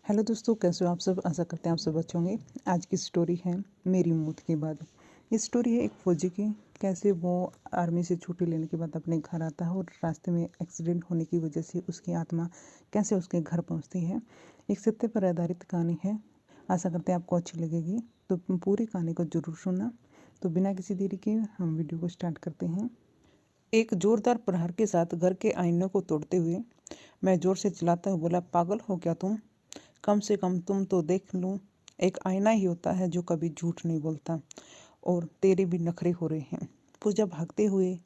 Hello दोस्तों, कैसे हो आप सब। आशा करते हैं आप सब अच्छे होंगे। आज की स्टोरी है मेरी मौत के बाद। ये स्टोरी है एक फौजी की, कैसे वो आर्मी से छुट्टी लेने के बाद अपने घर आता है और रास्ते में एक्सीडेंट होने की वजह से उसकी आत्मा कैसे उसके घर पहुंचती है। एक सत्य पर आधारित कहानी है। आशा करते हैं आपको अच्छी लगेगी, तो पूरी कहानी को जरूर सुनना। तो बिना किसी देरी के हम वीडियो को स्टार्ट करते हैं। एक जोरदार प्रहार के साथ घर के आईने को तोड़ते हुए मैं जोर से चिल्लाता हुआ बोला, पागल हो क्या तुम? कम से कम तुम तो देख लूं, एक आईना ही होता है जो कभी झूठ नहीं बोलता। और तेरे भी नखरे हो रहे हैं। पूजा भागते हुए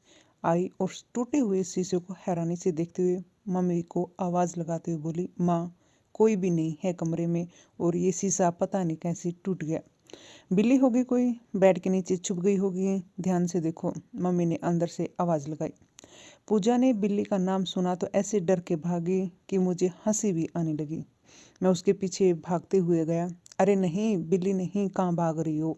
आई और टूटे हुए शीशे को हैरानी से देखते हुए मम्मी को आवाज़ लगाते हुए बोली, माँ कोई भी नहीं है कमरे में और ये शीशा पता नहीं कैसे टूट गया। बिल्ली होगी कोई, बेड के नीचे छुप गई होगी, ध्यान से देखो, मम्मी ने अंदर से आवाज़ लगाई। पूजा ने बिल्ली का नाम सुना तो ऐसे डर के भागी कि मुझे हंसी भी आने लगी। मैं उसके पीछे भागते हुए गया। अरे नहीं बिल्ली नहीं, कहाँ भाग रही हो?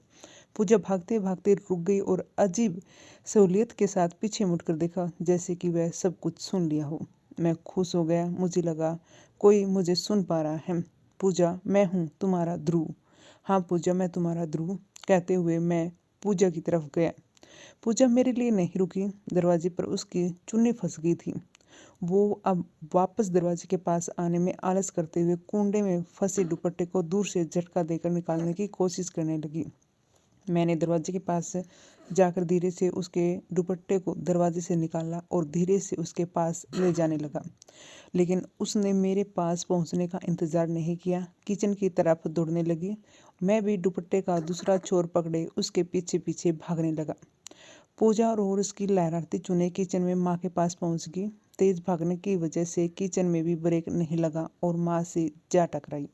पूजा भागते भागते रुक गई और अजीब सहूलियत के साथ पीछे मुड़कर देखा, जैसे कि वह सब कुछ सुन लिया हो। मैं खुश हो गया, मुझे लगा कोई मुझे सुन पा रहा है। पूजा, मैं हूँ तुम्हारा ध्रुव। हाँ पूजा, मैं तुम्हारा ध्रुव, कहते हुए मैं पूजा की तरफ गया। पूजा मेरे लिए नहीं रुकी। दरवाजे पर उसकी चुन्नी फंस गई थी। वो अब वापस दरवाजे के पास आने में आलस करते हुए कुंडे में फंसे दुपट्टे को दूर से झटका देकर निकालने की कोशिश करने लगी। मैंने दरवाजे के पास जाकर धीरे से उसके दुपट्टे को दरवाजे से निकाला और धीरे से उसके पास ले जाने लगा, लेकिन उसने मेरे पास पहुंचने का इंतजार नहीं किया। किचन की तरफ दौड़ने लगी। मैं भी दुपट्टे का दूसरा छोर पकड़े उसके पीछे पीछे भागने लगा। पूजा और उसकी लहराती चुन्नी किचन में माँ के पास पहुंच गई। तेज भागने की वजह से किचन में भी ब्रेक नहीं लगा और माँ से जा टकराई।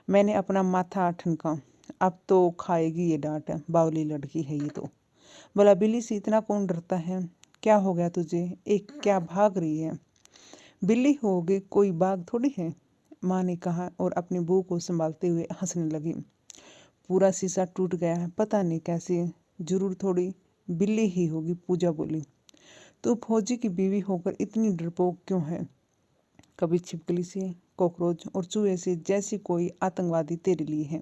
मैंने अपना माथा ठनका। अब तो खाएगी ये डांट, बावली लड़की है ये तो। बोला, बिल्ली से इतना कौन डरता है? क्या हो गया तुझे? एक क्या भाग रही है? बिल्ली होगी कोई, बाघ थोड़ी है, माँ ने कहा और अपनी बहू को संभालते हुए हंसने लगी। पूरा शीशा टूट गया है, पता नहीं कैसे, जरूर थोड़ी बिल्ली ही होगी, पूजा बोली। तो फौजी की बीवी होकर इतनी डरपोक क्यों है? कभी छिपकली से, कॉकरोच और चूहे से जैसी कोई आतंकवादी तेरे लिए है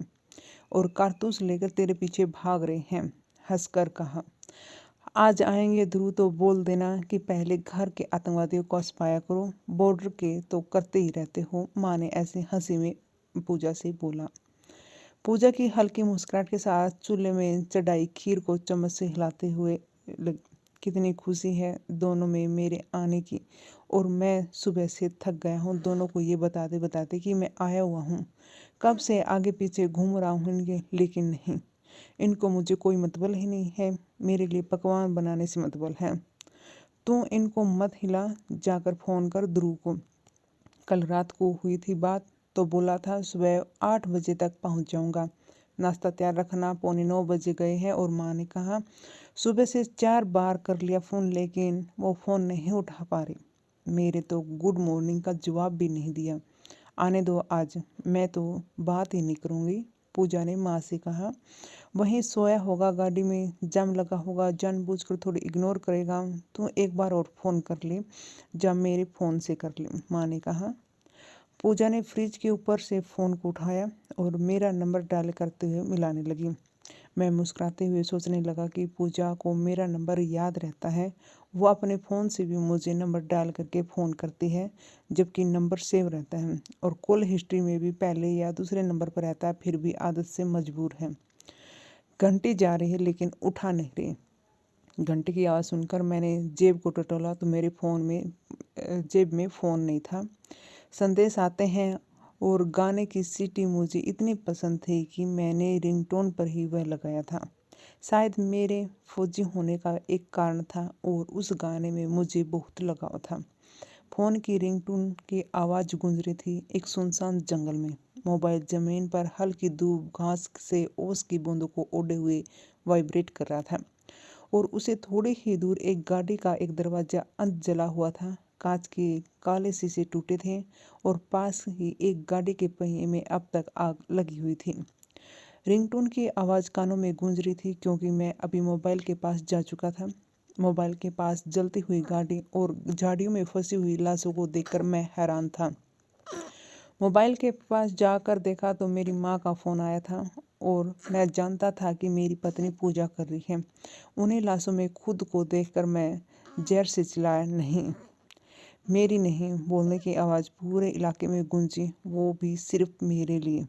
और कारतूस लेकर तेरे पीछे भाग रहे हैं। हंसकर कहा, आज आएंगे ध्रुव तो बोल देना कि पहले घर के आतंकवादियों को छुपाया करो, बॉर्डर के तो करते ही रहते हो, माँ ने ऐसे हंसी में पूजा से बोला। पूजा की हल्की मुस्कुराहट के साथ चूल्हे में चढ़ाई खीर को चम्मच से हिलाते हुए कितनी खुशी है दोनों में मेरे आने की, और मैं सुबह से थक गया हूँ दोनों को ये बताते बताते कि मैं आया हुआ हूँ। कब से आगे पीछे घूम रहा हूँ इनके, लेकिन नहीं, इनको मुझे कोई मतलब ही नहीं है। मेरे लिए पकवान बनाने से मतलब है। तू इनको मत हिला, जाकर फ़ोन कर ध्रुव को। कल रात को हुई थी बात, तो बोला था सुबह 8 बजे तक पहुंच जाऊंगा। नाश्ता तैयार रखना, 8:45 गए हैं और माँ ने कहा सुबह से 4 बार कर लिया फ़ोन, लेकिन वो फ़ोन नहीं उठा पा रही। मेरे तो गुड मॉर्निंग का जवाब भी नहीं दिया। आने दो आज, मैं तो बात ही नहीं करूँगी, पूजा ने माँ से कहा। वहीं सोया होगा, गाड़ी में जाम लगा होगा, जानबूझकर थोड़ी इग्नोर करेगा। तू एक बार और फ़ोन कर ले, जब मेरे फ़ोन से कर ले, माँ ने कहा। पूजा ने फ्रिज के ऊपर से फ़ोन को उठाया और मेरा नंबर डायल करते हुए मिलाने लगी। मैं मुस्कुराते हुए सोचने लगा कि पूजा को मेरा नंबर याद रहता है। वो अपने फ़ोन से भी मुझे नंबर डायल करके फ़ोन करती है, जबकि नंबर सेव रहता है और कॉल हिस्ट्री में भी पहले या दूसरे नंबर पर रहता है, फिर भी आदत से मजबूर है। घंटी जा रही है लेकिन उठा नहीं रही। घंटे की आवाज़ सुनकर मैंने जेब को टटोला तो मेरे जेब में फ़ोन नहीं था। संदेश आते हैं और गाने की सीटी मुझे इतनी पसंद थी कि मैंने रिंगटोन पर ही वह लगाया था। शायद मेरे फौजी होने का एक कारण था और उस गाने में मुझे बहुत लगाव था। फ़ोन की रिंगटोन की आवाज़ गूंज रही थी एक सुनसान जंगल में। मोबाइल ज़मीन पर हल्की धूप घास से ओस की बूंदों को ओढ़े हुए वाइब्रेट कर रहा था और उसे थोड़ी ही दूर एक गाड़ी का एक दरवाज़ा अंत जला हुआ था। कांच के काले शीशे टूटे थे और पास ही एक गाड़ी के पहिए में अब तक आग लगी हुई थी। रिंगटोन की आवाज़ कानों में गूंज रही थी क्योंकि मैं अभी मोबाइल के पास जा चुका था। मोबाइल के पास जलती हुई गाड़ी और झाड़ियों में फंसी हुई लाशों को देखकर मैं हैरान था। मोबाइल के पास जाकर देखा तो मेरी माँ का फ़ोन आया था और मैं जानता था कि मेरी पत्नी पूजा कर रही है। उन्हीं लाशों में खुद को देखकर मैं ज़ोर से चिल्लाया, नहीं, मेरी नहीं। बोलने की आवाज़ पूरे इलाके में गूंजी, वो भी सिर्फ मेरे लिए।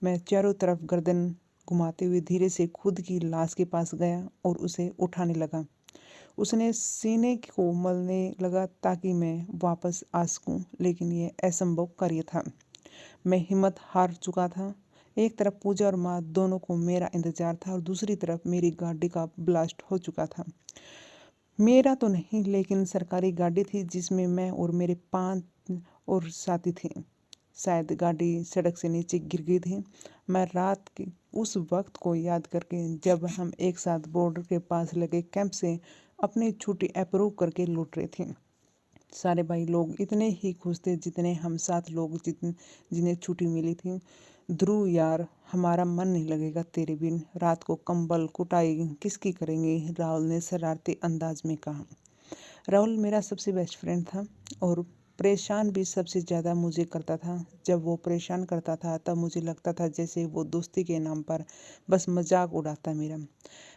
मैं चारों तरफ गर्दन घुमाते हुए धीरे से खुद की लाश के पास गया और उसे उठाने लगा। उसने सीने को मलने लगा ताकि मैं वापस आ सकूं, लेकिन ये असंभव कार्य था। मैं हिम्मत हार चुका था। एक तरफ पूजा और माँ दोनों को मेरा इंतजार था और दूसरी तरफ मेरी गाड़ी का ब्लास्ट हो चुका था। मेरा तो नहीं, लेकिन सरकारी गाड़ी थी जिसमें मैं और मेरे 5 और साथी थे। शायद गाड़ी सड़क से नीचे गिर गई थी। मैं रात के उस वक्त को याद करके जब हम एक साथ बॉर्डर के पास लगे कैंप से अपनी छुट्टी अप्रूव करके लौट रहे थे। सारे भाई लोग इतने ही खुश थे जितने हम 7 लोग जिन्हें छुट्टी मिली थी। ध्रुव यार, हमारा मन नहीं लगेगा तेरे बिन। रात को कंबल कुटाई किसकी करेंगे, राहुल ने शरारती अंदाज में कहा। राहुल मेरा सबसे बेस्ट फ्रेंड था और परेशान भी सबसे ज़्यादा मुझे करता था। जब वो परेशान करता था तब मुझे लगता था जैसे वो दोस्ती के नाम पर बस मजाक उड़ाता मेरा।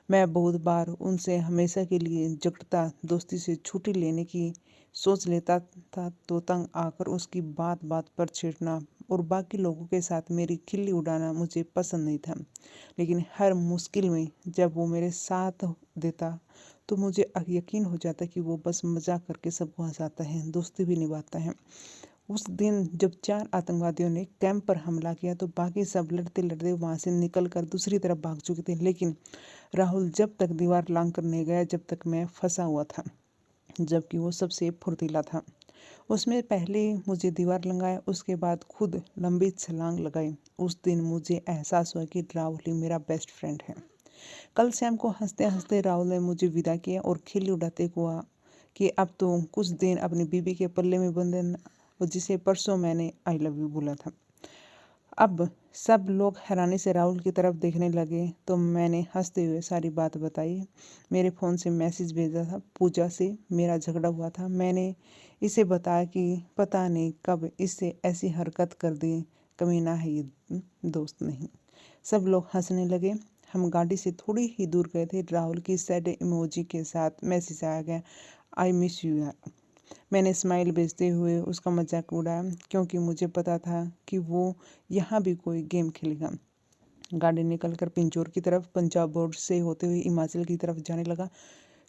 मैं बहुत बार उनसे हमेशा के लिए झगड़ता, दोस्ती से छुट्टी लेने की सोच लेता था तो तंग आकर उसकी बात बात पर छेड़ना और बाकी लोगों के साथ मेरी खिल्ली उड़ाना मुझे पसंद नहीं था। लेकिन हर मुश्किल में जब वो मेरे साथ देता तो मुझे यकीन हो जाता कि वो बस मजाक करके सबको हंसाता है, दोस्ती भी निभाता है। उस दिन जब 4 आतंकवादियों ने कैंप पर हमला किया तो बाकी सब लड़ते लड़ते वहां से निकलकर दूसरी तरफ भाग चुके थे, लेकिन राहुल जब तक दीवार लांग कर नहीं गया जब तक मैं फंसा हुआ था, जबकि वो सबसे फुर्तीला था। उसमें पहले मुझे दीवार लंघाया, उसके बाद खुद लंबी छलांग लगाई। उस दिन मुझे एहसास हुआ कि राहुल ही मेरा बेस्ट फ्रेंड है। कल शाम को हंसते हंसते राहुल ने मुझे विदा किया और खिल्ली उड़ाते हुआ कि अब तो कुछ दिन अपनी बीबी के पल्ले में बंद है, और जिसे परसों मैंने आई लव यू बोला था। अब सब लोग हैरानी से राहुल की तरफ देखने लगे तो मैंने हंसते हुए सारी बात बताई। मेरे फ़ोन से मैसेज भेजा था, पूजा से मेरा झगड़ा हुआ था। मैंने इसे बताया कि पता नहीं कब इससे ऐसी हरकत कर दी, कमीना है ये, दोस्त नहीं। सब लोग हंसने लगे। हम गाड़ी से थोड़ी ही दूर गए थे, राहुल की सैड इमोजी के साथ मैसेज आ गया, आई मिस यू यार। मैंने स्माइल भेजते हुए उसका मजाक उड़ाया क्योंकि मुझे पता था कि वो यहाँ भी कोई गेम खेलेगा। गाड़ी निकलकर पिंजौर की तरफ पंजाब बोर्ड से होते हुए हिमाचल की तरफ जाने लगा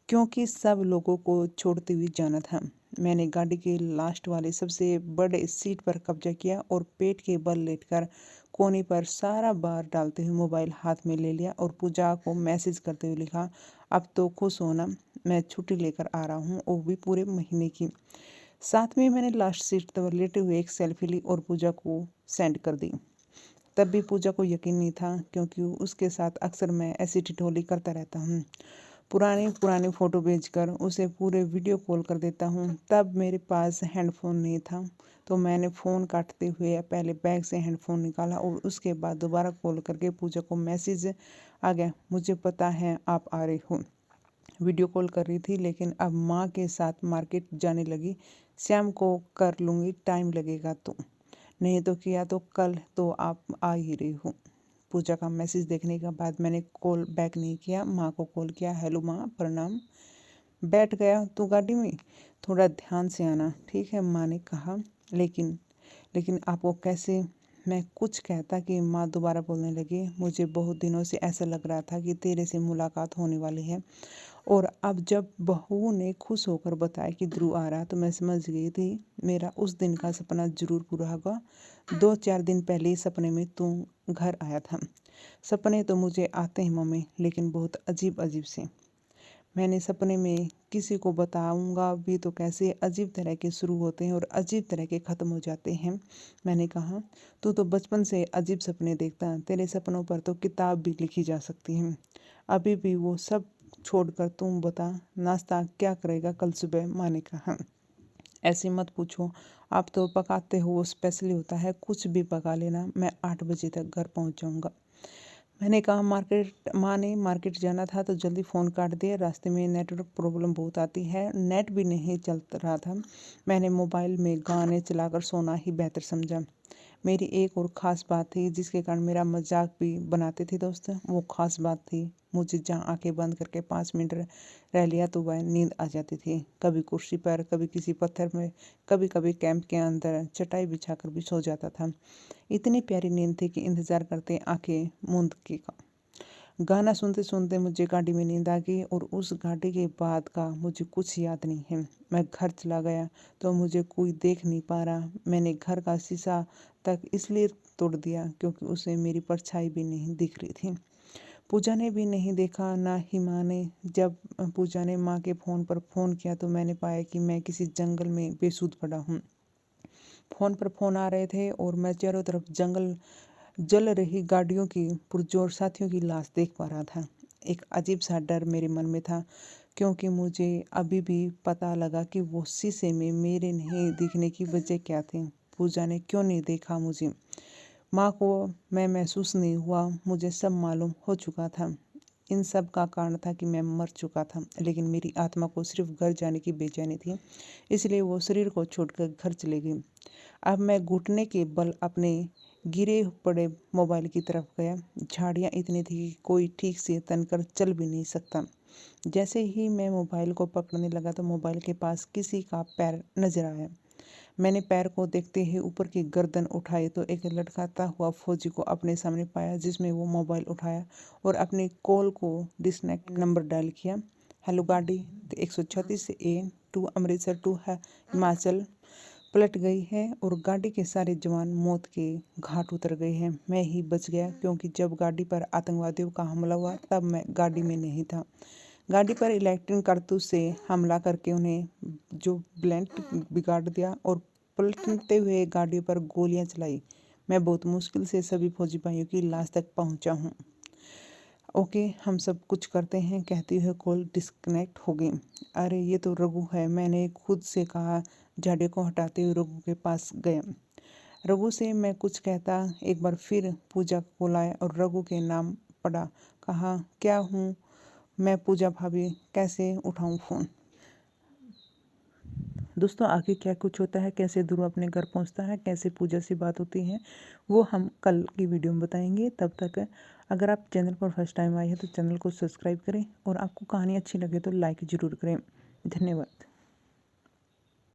क्योंकि सब लोगों को छोड़ते हुए जाना था। मैंने गाड़ी के लास्ट वाले सबसे बड़े सीट पर कब्जा किया और पेट के बल लेटकर कोने पर सारा बार डालते हुए मोबाइल हाथ में ले लिया और पूजा को मैसेज करते हुए लिखा, अब तो खुश होना, मैं छुट्टी लेकर आ रहा हूँ, वो भी पूरे महीने की। साथ में मैंने लास्ट सीट पर लेटे हुए एक सेल्फी ली और पूजा को सेंड कर दी। तब भी पूजा को यकीन नहीं था क्योंकि उसके साथ अक्सर मैं ऐसी ठिठोली करता रहता हूँ। पुरानी पुरानी फ़ोटो भेजकर उसे पूरे वीडियो कॉल कर देता हूँ। तब मेरे पास हैंडफोन नहीं था तो मैंने फ़ोन काटते हुए पहले बैग से हैंडफोन निकाला और उसके बाद दोबारा कॉल करके पूजा को मैसेज आ गया, मुझे पता है आप आ रहे हो। वीडियो कॉल कर रही थी लेकिन अब माँ के साथ मार्केट जाने लगी। शाम को कर लूँगी, टाइम लगेगा तो, नहीं तो किया तो कल तो आप आ ही रही हो। पूजा का मैसेज देखने के बाद मैंने कॉल बैक नहीं किया, माँ को कॉल किया, हेलो माँ प्रणाम, बैठ गया तू गाड़ी में, थोड़ा ध्यान से आना, ठीक है, माँ ने कहा। लेकिन लेकिन आपको कैसे, मैं कुछ कहता कि माँ दोबारा बोलने लगी, मुझे बहुत दिनों से ऐसा लग रहा था कि तेरे से मुलाकात होने वाली है और अब जब बहू ने खुश होकर बताया कि ध्रुव आ रहा तो मैं समझ गई थी मेरा उस दिन का सपना जरूर पूरा होगा। 2-4 दिन पहले ही सपने में तू घर आया था। सपने तो मुझे आते हैं मम्मी, लेकिन बहुत अजीब अजीब से। मैंने सपने में किसी को बताऊंगा भी तो कैसे अजीब तरह के शुरू होते हैं और अजीब तरह के ख़त्म हो जाते हैं। मैंने कहा, तू तो बचपन से अजीब सपने देखता, तेरे सपनों पर तो किताब भी लिखी जा सकती है। अभी भी वो सब छोड़कर तुम बता, नाश्ता क्या करेगा कल सुबह, माँ ने कहा। ऐसे मत पूछो, आप तो पकाते हो वो स्पेशली होता है, कुछ भी पका लेना, मैं 8 बजे तक घर पहुंच जाऊंगा। मैंने कहा मार्केट, माँ ने मार्केट जाना था तो जल्दी फ़ोन काट दिया, रास्ते में नेटवर्क प्रॉब्लम बहुत आती है, नेट भी नहीं चल रहा था। मैंने मोबाइल में गाने चलाकर सोना ही बेहतर समझा। मेरी एक और ख़ास बात थी जिसके कारण मेरा मजाक भी बनाते थे दोस्त। वो ख़ास बात थी, मुझे जहाँ आंखें बंद करके 5 मिनट रह लिया तो वह नींद आ जाती थी। कभी कुर्सी पर, कभी किसी पत्थर में, कभी कभी कैंप के अंदर चटाई बिछाकर भी सो जाता था। इतनी प्यारी नींद थी कि इंतज़ार करते आंखें मूंद के गाना सुनते सुनते मुझे गाड़ी में नींद आ गई और उस गाड़ी के बाद का मुझे कुछ याद नहीं है। मैं घर चला गया तो मुझे कोई देख नहीं पा रहा। मैंने घर का शीशा तक इसलिए तोड़ दिया क्योंकि उसे मेरी परछाई भी नहीं दिख रही थी। पूजा ने भी नहीं देखा, ना ही माँ ने। जब पूजा ने माँ के फ़ोन पर फ़ोन किया तो मैंने पाया कि मैं किसी जंगल में बेसुध पड़ा हूँ। फ़ोन पर फ़ोन आ रहे थे और मैं चारों तरफ जल रही गाड़ियों की पुरजोर साथियों की लाश देख पा रहा था। एक अजीब सा डर मेरे मन में था क्योंकि मुझे अभी भी पता लगा कि वो शीशे में मेरे नहीं दिखने की वजह क्या थी। पूजा ने क्यों नहीं देखा मुझे, माँ को मैं महसूस नहीं हुआ, मुझे सब मालूम हो चुका था। इन सब का कारण था कि मैं मर चुका था, लेकिन मेरी आत्मा को सिर्फ घर जाने की बेचैनी थी, इसलिए वो शरीर को छोड़कर घर चले गई। अब मैं घुटने के बल अपने गिरे पड़े मोबाइल की तरफ गया। झाड़ियाँ इतनी थी कि कोई ठीक से तनकर चल भी नहीं सकता। जैसे ही मैं मोबाइल को पकड़ने लगा तो मोबाइल के पास किसी का पैर नजर आया। मैंने पैर को देखते ही ऊपर की गर्दन उठाई तो एक लटकाता हुआ फौजी को अपने सामने पाया, जिसमें वो मोबाइल उठाया और अपने कॉल को डिस्कनेक्ट नंबर डायल किया। हेलो गाड़ी 136A टू अमृतसर टू है हिमाचल पलट गई है और गाड़ी के सारे जवान मौत के घाट उतर गए हैं। मैं ही बच गया क्योंकि जब गाड़ी पर आतंकवादियों का हमला हुआ तब मैं गाड़ी में नहीं था। गाड़ी पर इलेक्ट्रिक कारतूस से हमला करके उन्हें जो ब्लेंट बिगाड़ दिया और पलटते हुए गाड़ी पर गोलियां चलाई। मैं बहुत मुश्किल से सभी फौजी भाइयों की लाश तक पहुंचा हूं। ओके, हम सब कुछ करते हैं, कहती हुए कॉल डिस्कनेक्ट हो गई। अरे ये तो रघु है, मैंने खुद से कहा। झाड़ियों को हटाते हुए रघु के पास गया। रघु से मैं कुछ कहता, एक बार फिर पूजा को लाया और रघु के नाम पड़ा। कहा, क्या हूँ मैं पूजा भाभी, कैसे उठाऊँ फ़ोन। दोस्तों आगे क्या कुछ होता है, कैसे ध्रुव अपने घर पहुंचता है, कैसे पूजा से बात होती है, वो हम कल की वीडियो में बताएंगे। तब तक अगर आप चैनल पर फर्स्ट टाइम आए हैं तो चैनल को सब्सक्राइब करें और आपको कहानी अच्छी लगे तो लाइक ज़रूर करें। धन्यवाद।